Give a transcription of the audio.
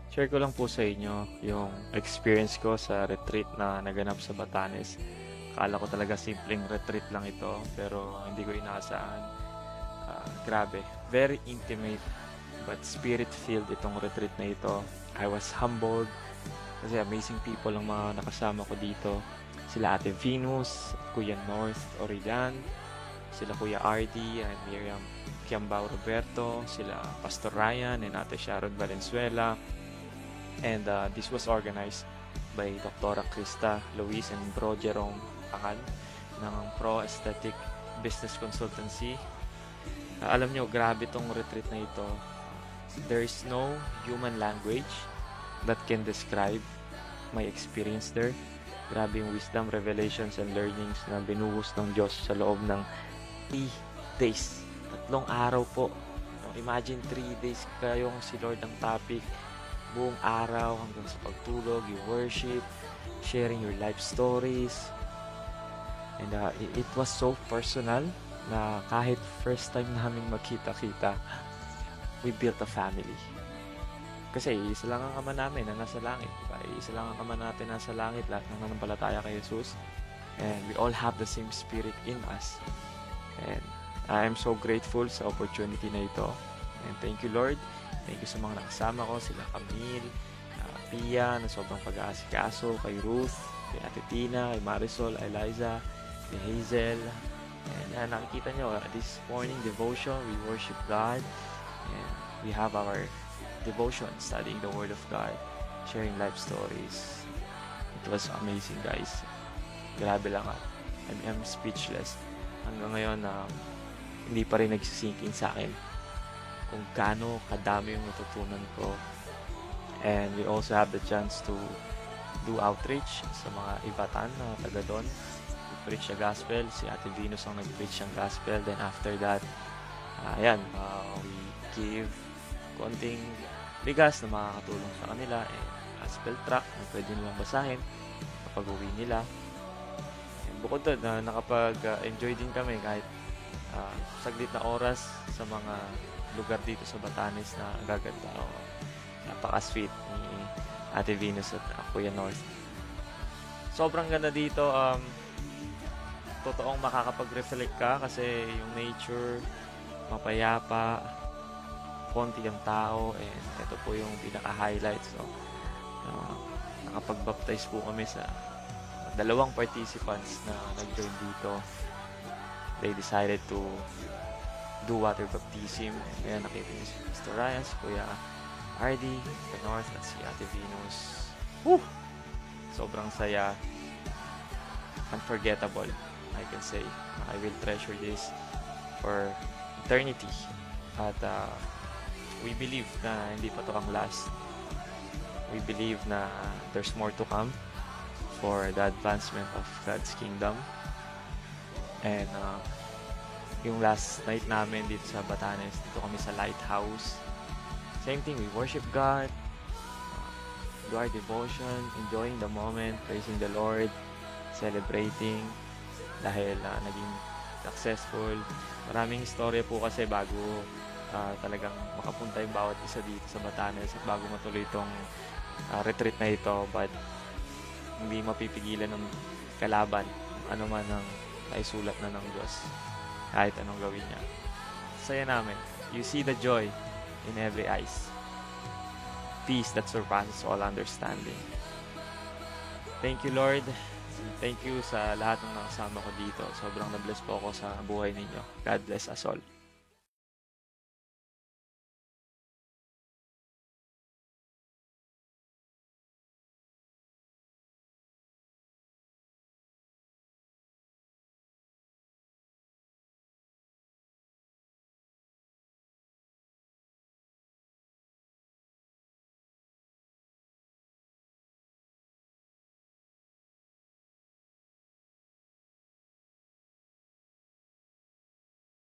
Share ko lang po sa inyo yung experience ko sa retreat na naganap sa Batanes. Akala ko talaga simpleng retreat lang ito, pero hindi ko inaasahan. Grabe, very intimate but spirit-filled itong retreat na ito. I was humbled kasi amazing people ang mga nakasama ko dito. Sila Ate Venus, Kuya North Origan, sila Kuya RD and Miriam Kiambao Roberto, sila Pastor Ryan and Ate Sharon Valenzuela. And this was organized by Dr. Krista Luis and Bro Jerome Angan ng Pro Aesthetic Business Consultancy. Alam nyo, grabe tong retreat na ito. There is no human language that can describe my experience there. Grabe yung wisdom, revelations, and learnings na binuhos ng Diyos sa loob ng 3 days. 3 araw po. Imagine 3 days kayong si Lord ang topic. Buong araw hanggang sa pagtulog, you worship, sharing your life stories. And it was so personal na kahit first time namin magkita-kita, we built a family. Kasi isa lang ang Ama namin na nasa langit. Diba? Isa lang ang Ama natin nasa langit, lahat ng nanampalataya kay Jesus. And we all have the same spirit in us. And I am so grateful sa opportunity na ito. And thank you, Lord. Thank you sa mga nakasama ko, sila Camille, Pia, na sobrang pag-aasikaso, kay Ruth, kay Ate Tina, kay Marisol, Eliza, kay Hazel. And nakikita nyo, this morning devotion, we worship God. And we have our devotion, studying the Word of God, sharing life stories. It was amazing, guys. Grabe lang. I'm speechless. Hanggang ngayon, hindi pa rin nagsisink in sa akin kung gaano kadami yung natutunan ko. And we also have the chance to do outreach sa mga ibatan na taga doon. We preach the gospel. Si Ate Venus ang nag-preach ang gospel. Then after that, we give konting bigas na makakatulong sa kanila. And gospel tract na pwede nilang basahin kapag uwi nila. And bukod doon, nakapag-enjoy din kami kahit saglit na oras sa mga lugar dito sa Batanes na gaganda. Napaka-sweet ni Ate Venus at Kuya North. Sobrang ganda dito. Totoong makakapag-reflect ka kasi yung nature, mapayapa, konti ang tao, and ito po yung pinaka-highlights. So, nakapag-baptize po kami sa 2 participants na nag-join dito. They decided to do water baptism. Kaya nakita niyo si Mr. Ryan, si Kuya RD, si North, at si Ate Venus. Woo! Sobrang saya. Unforgettable, I can say. I will treasure this for eternity. At we believe na hindi pa to ang last. We believe na there's more to come for the advancement of God's kingdom. And yung last night namin dito sa Batanes, dito kami sa Lighthouse. Same thing, we worship God, do our devotion, enjoying the moment, praising the Lord, celebrating dahil naging successful. Maraming istorya po kasi bago talagang makapunta yung bawat isa dito sa Batanes at bago matuloy itong retreat na ito, but hindi mapipigilan ng kalaban ano man ang naisulat na ng Diyos kahit anong gawin niya. Saya namin. You see the joy in every eyes. Peace that surpasses all understanding. Thank you, Lord. Thank you sa lahat ng nakasama ko dito. Sobrang na-bless po ako sa buhay ninyo. God bless us all.